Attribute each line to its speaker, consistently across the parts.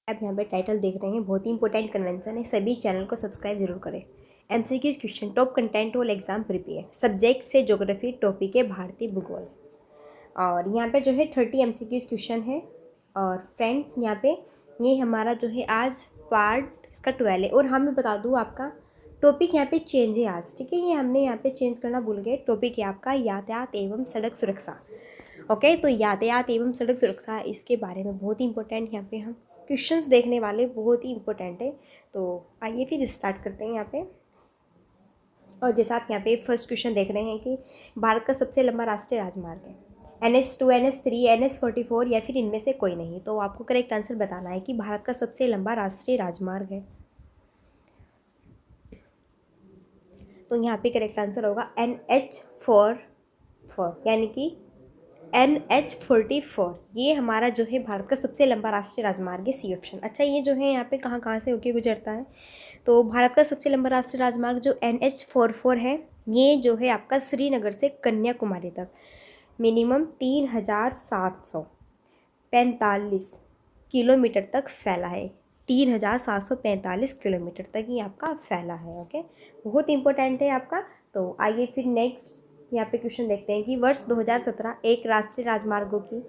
Speaker 1: आप यहाँ पे टाइटल देख रहे हैं, बहुत ही इंपॉर्टेंट कन्वेंशन है, सभी चैनल को सब्सक्राइब जरूर करें। MCQs question, top content whole exam prepare, subject से ज्योग्राफी, टॉपिक है भारतीय भूगोल। और यहाँ पे जो है 30 एमसीक्यूज क्वेश्चन है। और फ्रेंड्स यहाँ पे ये हमारा जो है आज पार्ट इसका 12 है। और हाँ मैं बता दूँ आपका टॉपिक यहाँ पे चेंज है आज, ठीक है। ये हमने यहाँ पे चेंज करना भूल गए। टॉपिक है आपका यातायात एवं सड़क सुरक्षा। ओके, तो यातायात एवं सड़क सुरक्षा इसके बारे में बहुत ही इंपॉर्टेंट यहाँ पे हम क्वेश्चंस देखने वाले, बहुत ही इंपॉर्टेंट है। तो आइए फिर स्टार्ट करते हैं यहाँ पे। और जैसा आप यहाँ पे फर्स्ट क्वेश्चन देख रहे हैं कि भारत का सबसे लंबा राष्ट्रीय राजमार्ग है NH2, NH3, NH44 या फिर इनमें से कोई नहीं। तो आपको करेक्ट आंसर बताना है कि भारत का सबसे लंबा राष्ट्रीय राजमार्ग है। तो यहाँ पे करेक्ट आंसर होगा NH44 यानी कि NH44। ये हमारा जो है भारत का सबसे लंबा राष्ट्रीय राजमार्ग है, सी ऑप्शन। अच्छा, ये जो है यहाँ पे कहाँ कहाँ से होके गुजरता है? तो भारत का सबसे लंबा राष्ट्रीय राजमार्ग जो NH44 है, ये जो है आपका श्रीनगर से कन्याकुमारी तक मिनिमम 3745 किलोमीटर तक फैला है। 3745 किलोमीटर तक ये आपका फैला है। ओके, बहुत इंपॉर्टेंट है आपका। तो आइए फिर नेक्स्ट यहाँ पे क्वेश्चन देखते हैं कि वर्ष 2017 एक राष्ट्रीय राजमार्गों की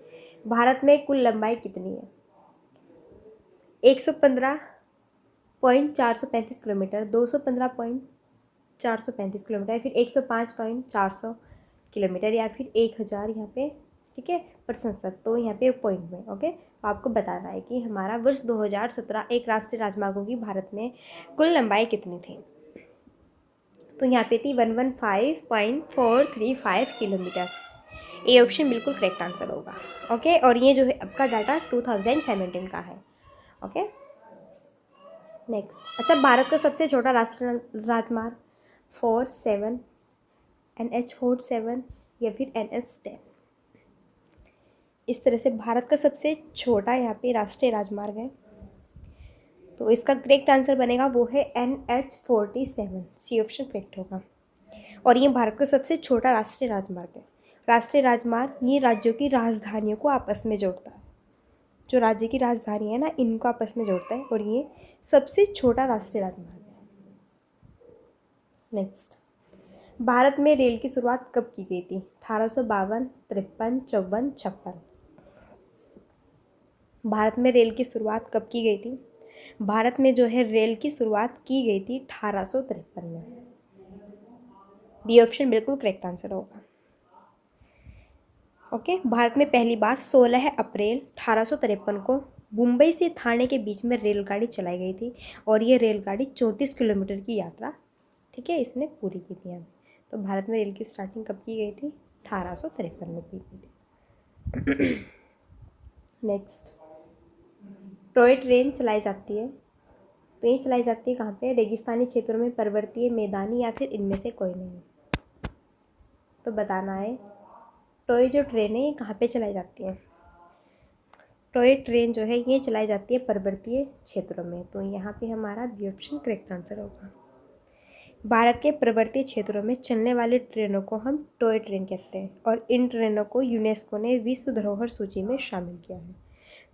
Speaker 1: भारत में कुल लंबाई कितनी है? 115.435 किलोमीटर, 215.435 किलोमीटर, या फिर 105.400 किलोमीटर, या फिर 1000 यहाँ पे, ठीक है, प्रतिशत। तो यहाँ पे पॉइंट में। ओके, तो आपको बताना है कि हमारा वर्ष 2017 एक राष्ट्रीय राजमार्गों की भारत में कुल लंबाई कितनी थी। तो यहाँ पे थी 115.435 किलोमीटर। ए ऑप्शन बिल्कुल करेक्ट आंसर होगा। ओके, और ये जो है आपका डाटा 2017 का है। Okay, next. अच्छा, भारत का सबसे छोटा राष्ट्रीय राजमार्ग 47, NH47 या फिर NH10। इस तरह से भारत का सबसे छोटा यहाँ पे राष्ट्रीय राजमार्ग है। तो इसका करेक्ट आंसर बनेगा वो है NH47, सी ऑप्शन करेक्ट होगा। और ये भारत का सबसे छोटा राष्ट्रीय राजमार्ग है। राष्ट्रीय राजमार्ग ये राज्यों की राजधानियों को आपस में जोड़ता है। जो राज्य की राजधानी है ना, इनको आपस में जोड़ता है। और ये सबसे छोटा राष्ट्रीय राजमार्ग है। नेक्स्ट, भारत में रेल की शुरुआत कब की गई थी? 1852, 53, 54, 56। भारत में रेल की शुरुआत कब की गई थी? भारत में जो है रेल की शुरुआत की गई थी 1853 में। बी ऑप्शन बिल्कुल करेक्ट आंसर होगा। ओके, भारत में पहली बार 16 अप्रैल 1853 को मुंबई से ठाणे के बीच में रेलगाड़ी चलाई गई थी। और ये रेलगाड़ी 34 किलोमीटर की यात्रा, ठीक है, इसने पूरी की थी यहाँ। तो भारत में रेल की स्टार्टिंग कब की गई थी? 1853 में की गई थी। नेक्स्ट, टॉय ट्रेन चलाई जाती है, तो ये चलाई जाती है कहाँ पे? रेगिस्तानी क्षेत्रों में, पर्वतीय, मैदानी, या फिर इनमें से कोई नहीं। तो बताना है टॉय जो ट्रेन है ये कहाँ पे चलाई जाती है? टॉय ट्रेन जो है ये चलाई जाती है पर्वतीय क्षेत्रों में। तो यहाँ पे हमारा बी ऑप्शन करेक्ट आंसर होगा। भारत के पर्वतीय क्षेत्रों में चलने वाली ट्रेनों को हम टॉय ट्रेन कहते हैं। और इन ट्रेनों को यूनेस्को ने विश्व धरोहर सूची में शामिल किया है।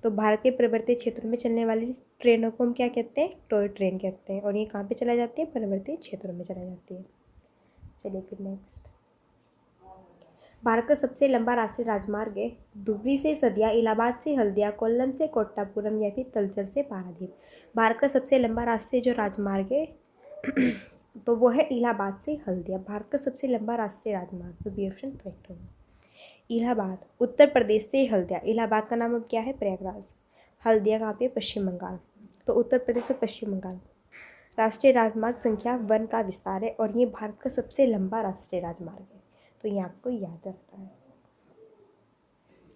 Speaker 1: तो भारत के पर्वतीय क्षेत्रों में चलने वाली ट्रेनों को हम क्या कहते हैं? टॉय ट्रेन कहते हैं। और ये कहाँ पे चलाई जाती है? पर्वतीय क्षेत्रों में चलाई जाती है। चलिए फिर नेक्स्ट, भारत का सबसे लंबा राष्ट्रीय राजमार्ग है धुबरी से सदिया, इलाहाबाद से हल्दिया, कोल्लम से कोट्टापुरम, या फिर तलचर से पारादीप। भारत का सबसे लंबा राष्ट्रीय जो राजमार्ग है तो वो है इलाहाबाद से हल्दिया। भारत का सबसे लंबा राष्ट्रीय राजमार्ग, तो बी ऑप्शन करेक्ट होगा। इलाहाबाद उत्तर प्रदेश से हल्दिया, इलाहाबाद का नाम अब क्या है? प्रयागराज। हल्दिया कहाँ पे? पश्चिम बंगाल। तो उत्तर प्रदेश और पश्चिम बंगाल। राष्ट्रीय राजमार्ग संख्या 1 का विस्तार है। और ये भारत का सबसे लंबा राष्ट्रीय राजमार्ग है। तो ये आपको याद रखना है।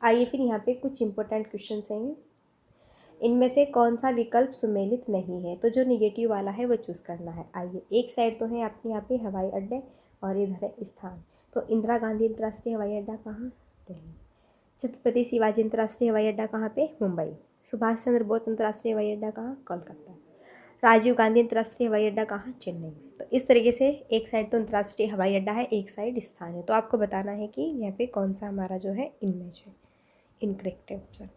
Speaker 1: आइए फिर यहाँ पे कुछ इंपॉर्टेंट क्वेश्चन हैं। इनमें से कौन सा विकल्प सुमेलित नहीं है? तो जो निगेटिव वाला है वो चूज़ करना है। आइए, एक साइड तो है आपके यहाँ पे हवाई अड्डे, और इधर है स्थान। तो इंदिरा गांधी अंतर्राष्ट्रीय हवाई अड्डा कहाँ? दिल्ली। छत्रपति शिवाजी अंतर्राष्ट्रीय हवाई अड्डा कहाँ पे? मुंबई। सुभाष चंद्र बोस अंतर्राष्ट्रीय हवाई अड्डा कहाँ? कोलकाता। राजीव गांधी अंतर्राष्ट्रीय हवाई अड्डा कहाँ? चेन्नई। तो इस तरीके से एक साइड तो अंतर्राष्ट्रीय हवाई अड्डा है, एक साइड स्थान है। तो आपको बताना है कि यहाँ पे कौन सा हमारा जो है इनमें जो है इनकरेक्ट है ऑप्शन।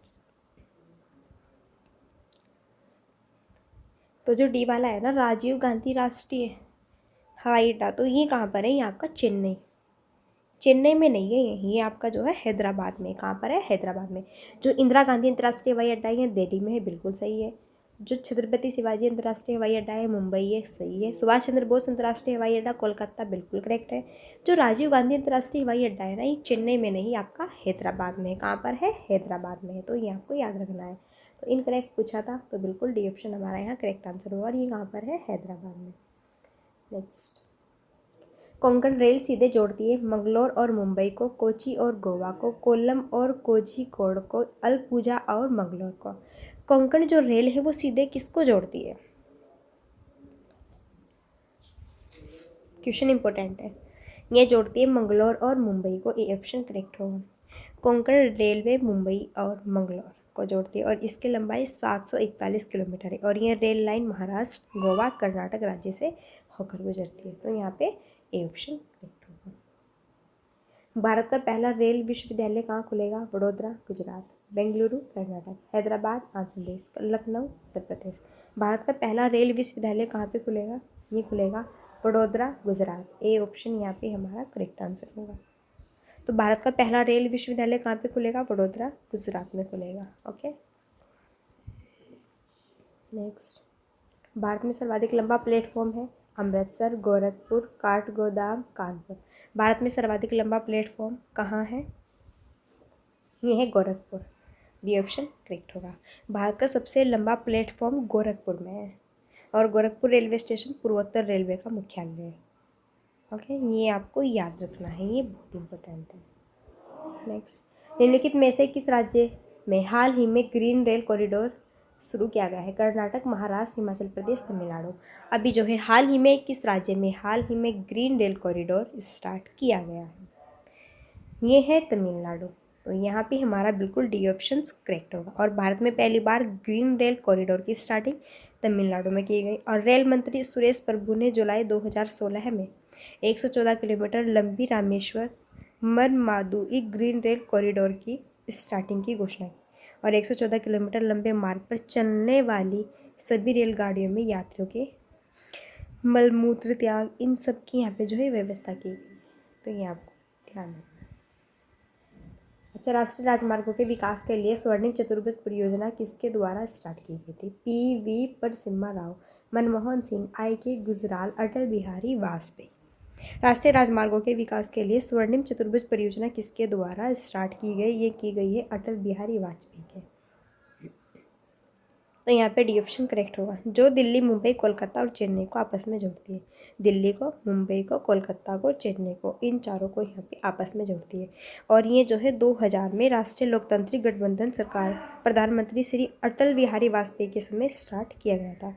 Speaker 1: तो जो डी वाला है ना, राजीव गांधी राष्ट्रीय हवाई अड्डा, तो ये कहाँ पर है? ये आपका चेन्नई, चेन्नई में नहीं है ये आपका जो है हैदराबाद में। कहाँ पर है? हैदराबाद में। जो इंदिरा गांधी अंतर्राष्ट्रीय हवाई अड्डा है दिल्ली में है, बिल्कुल सही है। जो छत्रपति शिवाजी अंतर्राष्ट्रीय हवाई अड्डा है मुंबई है, सही है। सुभाष चंद्र बोस अंतर्राष्ट्रीय हवाई अड्डा कोलकाता, बिल्कुल करेक्ट है। जो राजीव गांधी अंतर्राष्ट्रीय हवाई अड्डा है ना, ये चेन्नई में नहीं, आपका हैदराबाद में है। कहाँ पर है? हैदराबाद में है, तो ये आपको याद रखना है। तो इनकरेक्ट पूछा था, तो बिल्कुल डी ऑप्शन हमारा यहाँ करेक्ट आंसर होगा, और ये कहाँ पर है? हैदराबाद में। नेक्स्ट, कोंकण रेल सीधे जोड़ती है मंगलोर और मुंबई को, कोची और गोवा को, कोल्लम और कोझिकोड को, अलपुजा और मंगलोर को। कोंकण जो रेल है वो सीधे किसको जोड़ती है? क्वेश्चन इंपॉर्टेंट है। ये जोड़ती है मंगलोर और मुंबई को, ए ऑप्शन करेक्ट होगा। कोंकण रेलवे मुंबई और मंगलोर को जोड़ती है, और इसकी लंबाई 741 किलोमीटर है, और ये रेल लाइन महाराष्ट्र, गोवा, कर्नाटक राज्य से होकर गुजरती है। तो यहाँ पे ए ऑप्शन करेक्ट होगा। भारत का पहला रेल विश्वविद्यालय कहाँ खुलेगा? वडोदरा गुजरात, बेंगलुरु कर्नाटक, हैदराबाद आंध्र प्रदेश, लखनऊ उत्तर प्रदेश। भारत का पहला रेल विश्वविद्यालय कहाँ पे खुलेगा? ये खुलेगा वडोदरा गुजरात, ए ऑप्शन यहाँ पे हमारा करेक्ट आंसर होगा। तो भारत का पहला रेल विश्वविद्यालय कहाँ पे खुलेगा? वडोदरा गुजरात में खुलेगा। ओके, नेक्स्ट, भारत में सर्वाधिक लंबा प्लेटफॉर्म है अमृतसर, गोरखपुर, काठगोदाम, कानपुर। भारत में सर्वाधिक लंबा प्लेटफॉर्म कहाँ है? ये है गोरखपुर, बी ऑप्शन करेक्ट होगा। भारत का सबसे लंबा प्लेटफॉर्म गोरखपुर में है, और गोरखपुर रेलवे स्टेशन पूर्वोत्तर रेलवे का मुख्यालय है। ओके, ये आपको याद रखना है, ये बहुत इंपॉर्टेंट है। नेक्स्ट, निम्नलिखित में से किस राज्य में हाल ही में ग्रीन रेल कॉरिडोर शुरू किया गया है? कर्नाटक, महाराष्ट्र, हिमाचल प्रदेश, तमिलनाडु। अभी जो है हाल ही में किस राज्य में हाल ही में ग्रीन रेल कॉरिडोर स्टार्ट किया गया है? ये है तमिलनाडु, तो यहाँ पे हमारा बिल्कुल डी ऑप्शन करेक्ट होगा। और भारत में पहली बार ग्रीन रेल कॉरिडोर की स्टार्टिंग तमिलनाडु में की गई, और रेल मंत्री सुरेश प्रभु ने जुलाई 2016 में 114 किलोमीटर लंबी रामेश्वर मनमादुई ग्रीन रेल कॉरिडोर की स्टार्टिंग की घोषणा की, और 114 किलोमीटर लंबे मार्ग पर चलने वाली सभी रेलगाड़ियों में यात्रियों के मलमूत्र त्याग, इन सब की यहाँ पे जो है व्यवस्था की गई। तो ये आपको ध्यान रखना। अच्छा, राष्ट्रीय राजमार्गों के विकास के लिए स्वर्णिम चतुर्भुज परियोजना किसके द्वारा स्टार्ट की गई थी? पी.वी. नरसिम्हा राव, मनमोहन सिंह, आई.के. गुजराल, अटल बिहारी वाजपेयी। राष्ट्रीय राजमार्गों के विकास के लिए स्वर्णिम चतुर्भुज परियोजना किसके द्वारा स्टार्ट की गई? ये की गई है अटल बिहारी वाजपेयी के। तो यहाँ पे डी ऑप्शन करेक्ट होगा। जो दिल्ली, मुंबई, कोलकाता और चेन्नई को आपस में जोड़ती है, दिल्ली को, मुंबई को, कोलकाता को, चेन्नई को, इन चारों को यहाँ पे आपस में जोड़ती है। और ये जो है 2000 में राष्ट्रीय लोकतांत्रिक गठबंधन सरकार प्रधानमंत्री श्री अटल बिहारी वाजपेयी के समय स्टार्ट किया गया था।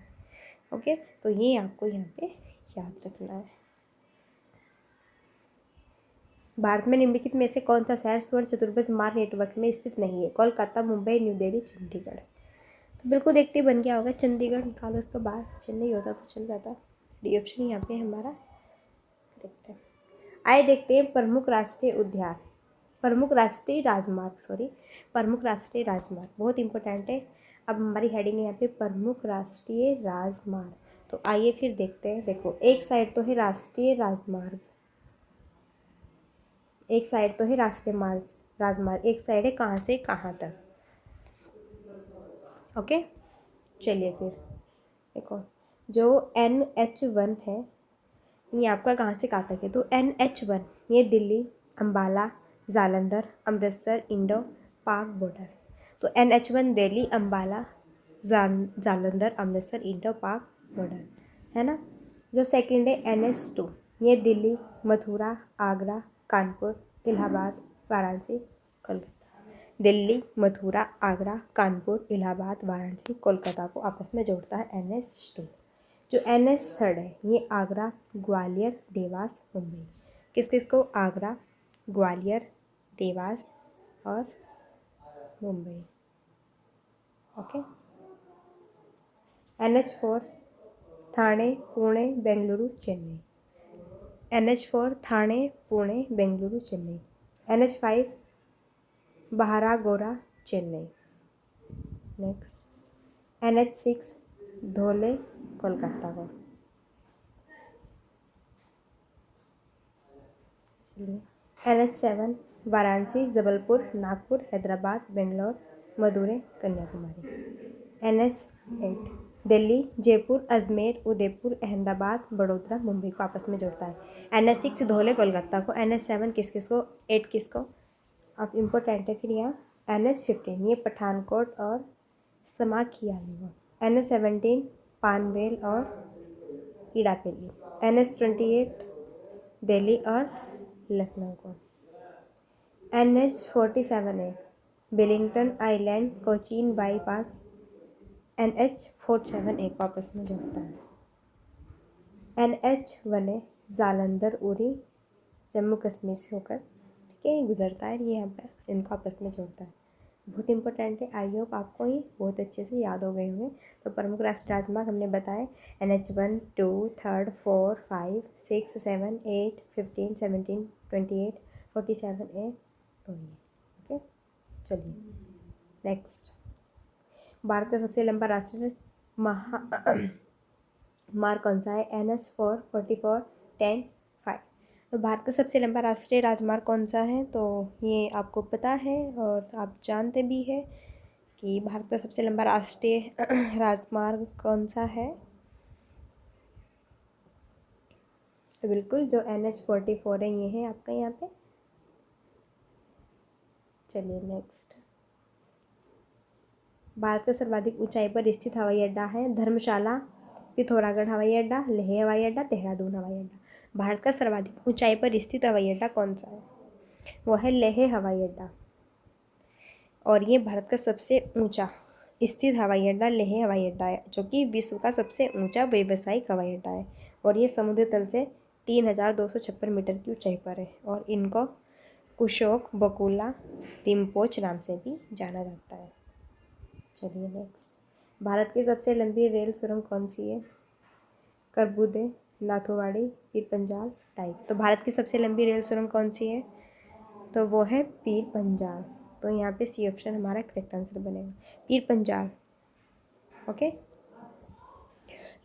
Speaker 1: ओके, तो ये आपको यहाँ पे याद रखना है। भारत में निम्नलिखित में से कौन सा शहर स्वर्ण चतुर्भुज मार्ग नेटवर्क में स्थित नहीं है? कोलकाता, मुंबई, न्यू दिल्ली, चंडीगढ़। तो बिल्कुल देखते बन गया होगा, चंडीगढ़ निकालो उसके बाद, चेन्नई होता तो चल जाता। डी ऑप्शन यहाँ पे हमारा करेक्ट है। आइए देखते हैं प्रमुख राष्ट्रीय उद्यान, प्रमुख राष्ट्रीय राजमार्ग बहुत इंपॉर्टेंट है। अब हमारी हेडिंग है यहाँ पे प्रमुख राष्ट्रीय राजमार्ग। तो आइए फिर देखते हैं। देखो, एक साइड तो है राष्ट्रीय राजमार्ग, एक साइड तो है राष्ट्रीय राजमार्ग, एक साइड है कहाँ से कहाँ तक। ओके, चलिए फिर देखो, जो NH1 है ये आपका कहाँ से कहाँ तक है? तो NH1 ये दिल्ली, अम्बाला, जालंधर, अमृतसर, इंडो पाक बॉर्डर। तो NH1 दिल्ली, अम्बाला, जालंधर, अमृतसर, इंडो पाक बॉर्डर है ना। जो सेकंड है NH2 ये दिल्ली, मथुरा, आगरा, कानपुर, इलाहाबाद, वाराणसी, कोलकाता। दिल्ली, मथुरा, आगरा, कानपुर, इलाहाबाद, वाराणसी, कोलकाता को आपस में जोड़ता है NH2। जो NH3 है ये आगरा, ग्वालियर, देवास, मुंबई। किस किस को? आगरा, ग्वालियर, देवास और Mumbai. Okay, NH4 Thane, Pune, Bengaluru, Chennai. NH4 Thane, Pune, Bengaluru, Chennai. NH5 Baharagora, Chennai. Next, NH6 Dhule, Kolkata को। चलिए, NH7 वाराणसी, जबलपुर, नागपुर, हैदराबाद, बेंगलोर, मदुरै, कन्याकुमारी। NH8 दिल्ली, जयपुर, अजमेर, उदयपुर, अहमदाबाद, बड़ोदरा, मुंबई को आपस में जोड़ता है। NH6 धोले, कोलकाता को। NH7 किस किस को, 8 किस को, अब इम्पोर्टेंट है फिर यहाँ। NH15 ये पठानकोट और समाखियाली को। NH17 पानवेल और इडापल्ली। NH28 दिल्ली और लखनऊ को। NH47 है Wellington island, Cochin bypass. NH47 एक आपस में जोड़ता है। NH1 है जालंधर उरी, जम्मू कश्मीर से होकर, ठीक है, ये गुजरता है, ये यहाँ पर इनको आपस में जोड़ता है। बहुत इंपॉर्टेंट है, आई होप आपको ये बहुत अच्छे से याद हो गए होंगे। तो प्रमुख राष्ट्रीय राजमार्ग हमने बताए NH1, 2, 3, 4, 5, 6, 7, 8, 15, 17, 28, 47 है, तो ये ओके। चलिए नेक्स्ट, भारत का सबसे लंबा राष्ट्रीय मार्ग कौन सा है? NH4, 44, 10, 5। तो भारत का सबसे लंबा राष्ट्रीय राजमार्ग कौन सा है? तो ये आपको पता है और आप जानते भी हैं कि भारत का सबसे लंबा राष्ट्रीय राजमार्ग कौन सा है। तो बिल्कुल जो NH44 है ये है आपका यहाँ पे। चलिए नेक्स्ट, भारत का सर्वाधिक ऊंचाई पर स्थित हवाई अड्डा है धर्मशाला, पिथौरागढ़ हवाई अड्डा, लेह हवाई अड्डा, देहरादून हवाई अड्डा। भारत का सर्वाधिक ऊंचाई पर स्थित हवाई अड्डा कौन सा है? वो है लेह हवाई अड्डा, और ये भारत का सबसे ऊंचा स्थित हवाई अड्डा लेह हवाई अड्डा है, जो कि विश्व का सबसे ऊंचा व्यावसायिक हवाई अड्डा है, और ये समुद्र तल से 3256 मीटर की ऊंचाई पर है, और इनको कुशोक बकुला रिम्पोच नाम से भी जाना जाता है। चलिए नेक्स्ट, भारत की सबसे लंबी रेल सुरंग कौन सी है? करबुदे, नाथुवाड़ी, पीर पंजाल, टाइप। तो भारत की सबसे लंबी रेल सुरंग कौन सी है? तो वो है पीर पंजाल। तो यहाँ पे सी ऑप्शन हमारा करेक्ट आंसर बनेगा, पीर पंजाल। ओके,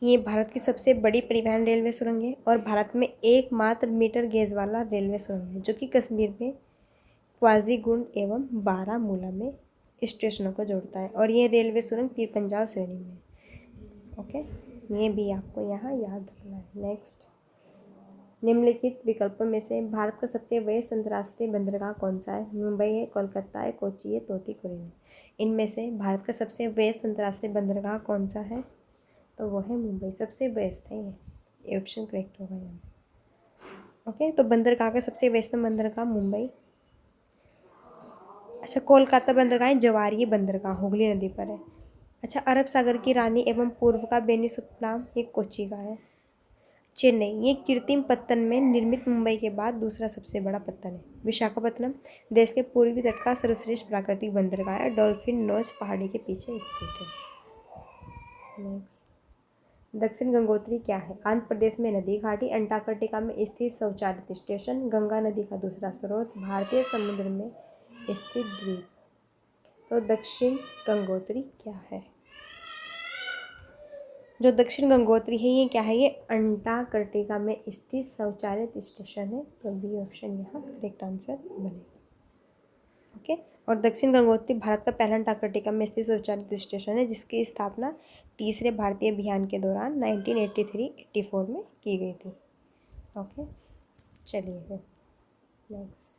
Speaker 1: ये भारत की सबसे बड़ी परिवहन रेलवे सुरंग है, और भारत में एकमात्र मीटर गेज वाला रेलवे सुरंग है, जो कि कश्मीर में क्वाजीगुंड एवं बारामूला में स्टेशनों को जोड़ता है, और ये रेलवे सुरंग पीर पंजाल श्रेणी में। ओके, ये भी आपको यहाँ याद रखना है। नेक्स्ट, निम्नलिखित विकल्पों में से भारत का सबसे व्यस्त अंतर्राष्ट्रीय बंदरगाह कौन सा है? मुंबई है, कोलकाता है, कोची है, तूतीकोरिन है। इनमें से भारत का सबसे व्यस्त अंतर्राष्ट्रीय बंदरगाह कौन सा है? तो वो है मुंबई, सबसे व्यस्त है ये ऑप्शन करेक्ट होगा यहाँ। ओके, तो बंदरगाह का सबसे व्यस्त बंदरगाह मुंबई। अच्छा, कोलकाता बंदरगाह जवारी बंदरगाह हुगली नदी पर है। अच्छा, अरब सागर की रानी एवं पूर्व का बेनिसुप्लाम ये कोच्चि का है। चेन्नई ये कृत्रिम पत्तन में निर्मित मुंबई के बाद दूसरा सबसे बड़ा पत्तन है। विशाखापत्तनम देश के पूर्वी तट का सर्वश्रेष्ठ प्राकृतिक बंदरगाह है, डॉल्फिन नोच पहाड़ी के पीछे स्थित है। नेक्स्ट, दक्षिण गंगोत्री क्या है? आंध्र प्रदेश में नदी घाटी, अंटार्कटिका में स्थित स्वचालित स्टेशन, गंगा नदी का दूसरा स्रोत, भारतीय समुद्र में स्थित द्वीप। तो दक्षिण गंगोत्री क्या है? जो दक्षिण गंगोत्री है ये क्या है? ये अंटार्कटिका में स्थित स्वचालित स्टेशन है, तो बी ऑप्शन यहाँ करेक्ट आंसर बनेगा। ओके, और दक्षिण गंगोत्री भारत का पहला अंटार्कटिका में स्थित स्वचालित स्टेशन है, जिसकी स्थापना तीसरे भारतीय अभियान के दौरान 1983-84 में की गई थी। ओके, चलिए फिर नेक्स्ट,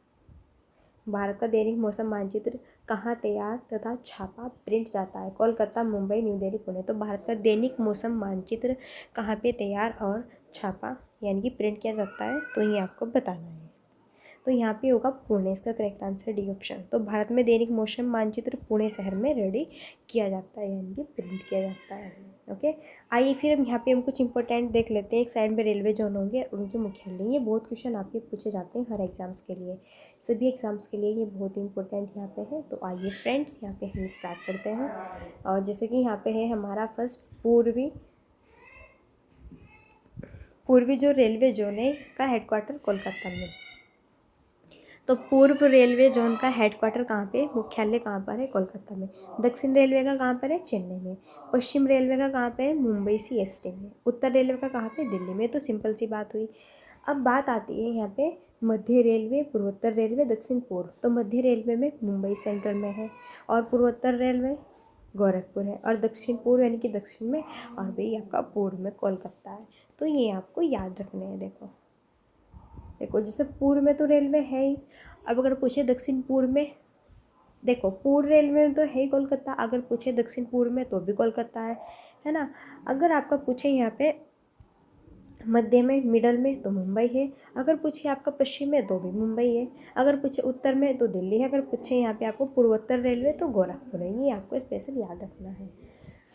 Speaker 1: भारत का दैनिक मौसम मानचित्र कहाँ तैयार तथा छापा प्रिंट जाता है? कोलकाता, मुंबई, न्यू दिल्ली, पुणे। तो भारत का दैनिक मौसम मानचित्र कहाँ पे तैयार और छापा यानी कि प्रिंट किया जाता है? तो ये आपको बताना है। तो यहाँ पे होगा पुणे, इसका करेक्ट आंसर डी ऑप्शन। तो भारत में दैनिक मौसम मानचित्र पुणे शहर में रेडी किया जाता है यानी कि प्रिंट किया जाता है। ओके, आइए फिर हम यहाँ पे हम कुछ इंपॉर्टेंट देख लेते हैं। एक साइड में रेलवे जोन होंगे और उनके मुख्यालय। ये बहुत क्वेश्चन आपके पूछे जाते हैं हर एग्जाम्स के लिए, सभी एग्जाम्स के लिए ये बहुत इंपॉर्टेंट यहाँ पे है। तो आइए फ्रेंड्स यहाँ पे हम स्टार्ट करते हैं। और जैसे कि यहाँ पे है हमारा फर्स्ट पूर्वी जो रेलवे जोन है इसका हेडक्वार्टर कोलकाता में। तो पूर्व रेलवे जोन का हेडक्वार्टर कहाँ पे, मुख्यालय कहाँ पर है, कोलकाता में। दक्षिण रेलवे का कहाँ पर है, चेन्नई में। पश्चिम रेलवे का कहाँ पे है, मुंबई CST में। उत्तर रेलवे का कहाँ पे, दिल्ली में। तो सिंपल सी बात हुई। अब बात आती है यहाँ पे मध्य रेलवे, पूर्वोत्तर रेलवे, दक्षिण पूर्व। तो मध्य रेलवे में मुंबई सेंट्रल में है, और पूर्वोत्तर रेलवे गोरखपुर है, और दक्षिण पूर्व यानी कि दक्षिण में, और भाई आपका पूर्व में कोलकाता है। तो ये आपको याद रखने हैं। देखो देखो, जैसे पूर्व में तो रेलवे है ही। अब अगर पूछे दक्षिण पूर्व में, देखो पूर्व रेलवे में तो है ही कोलकाता, अगर पूछे दक्षिण पूर्व में तो भी कोलकाता है ना। अगर आपका पूछे यहाँ पे मध्य में, मिडल में, तो मुंबई है। अगर पूछे आपका पश्चिम में तो भी मुंबई है। अगर पूछे उत्तर में तो दिल्ली है। अगर पूछे यहाँ पे आपको पूर्वोत्तर रेलवे तो गोरखपुर है। ये आपको स्पेशल याद रखना है।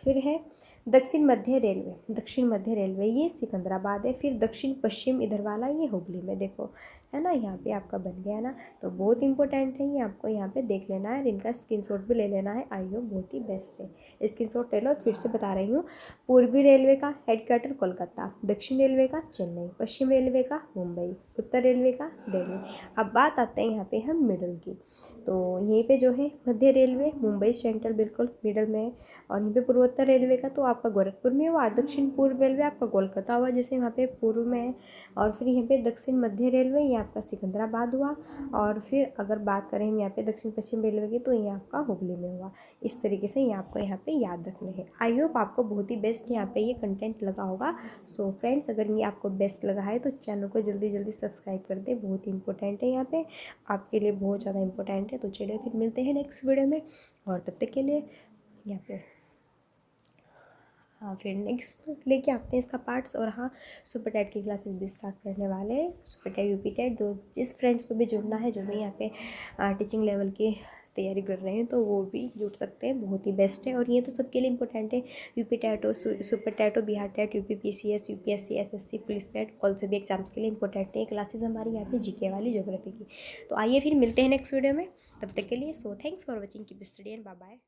Speaker 1: फिर है दक्षिण मध्य रेलवे। दक्षिण मध्य रेलवे ये सिकंदराबाद है। फिर दक्षिण पश्चिम इधर वाला ये हुगली में, देखो है ना, यहाँ पे आपका बन गया ना। तो बहुत इंपॉर्टेंट है ये, आपको यहाँ पे देख लेना है, इनका स्क्रीनशॉट भी ले लेना है। आई होप बहुत ही बेस्ट है, स्क्रीनशॉट ले लो। फिर से बता रही हूँ, पूर्वी रेलवे का हेडक्वार्टर कोलकाता, दक्षिण रेलवे का चेन्नई, पश्चिम रेलवे का मुंबई, उत्तर रेलवे का दिल्ली। अब बात आते हैं यहाँ पे हम मिडल की। तो यहीं पे जो है मध्य रेलवे मुंबई सेंट्रल बिल्कुल मिडल में है, और यहीं पे पूर्वोत्तर रेलवे का तो आपका गोरखपुर में हुआ। दक्षिण पूर्व रेलवे आपका कोलकाता हुआ, जैसे यहाँ पे पूर्व में है। और फिर यहाँ पे दक्षिण मध्य रेलवे ये आपका सिकंदराबाद हुआ। और फिर अगर बात करें हम यहाँ पे दक्षिण पश्चिम रेलवे की, तो ये आपका हुगली में हुआ। इस तरीके से ये आपको यहाँ पे याद रखने हैं। आई होप आपको बहुत ही बेस्ट यहाँ पे ये कंटेंट लगा होगा। सो फ्रेंड्स, अगर ये आपको बेस्ट लगा है तो चैनल को जल्दी जल्दी सब्सक्राइब कर दे, बहुत ही इंपॉर्टेंट है यहाँ पे, आपके लिए बहुत ज़्यादा इंपॉर्टेंट है। तो चलिए फिर मिलते हैं नेक्स्ट वीडियो में, और तब तक के लिए यहाँ पे हाँ, फिर नेक्स्ट लेके आते हैं इसका पार्ट्स। और हाँ, सुपर टेट की क्लासेस भी स्टार्ट करने वाले हैं। सुपर टेट, यूपी टेट, जो जिस फ्रेंड्स को भी जुड़ना है, जो भी यहाँ पे टीचिंग लेवल की तैयारी कर रहे हैं, तो वो भी जुड़ सकते हैं, बहुत ही बेस्ट है। और ये तो सबके लिए इंपॉर्टेंट है, यूपी टेट हो, सुपर टेट हो, Bihar TET, UP PCS, UPSC, SSC, police PET, कॉल से भी एग्जाम्स के लिए इंपॉर्टेंट है क्लासेस हमारी यहाँ पे GK वाली, ज्योग्राफी की। तो आइए फिर मिलते हैं नेक्स्ट वीडियो में, तब तक के लिए so thanks for watching, keep study and bye bye.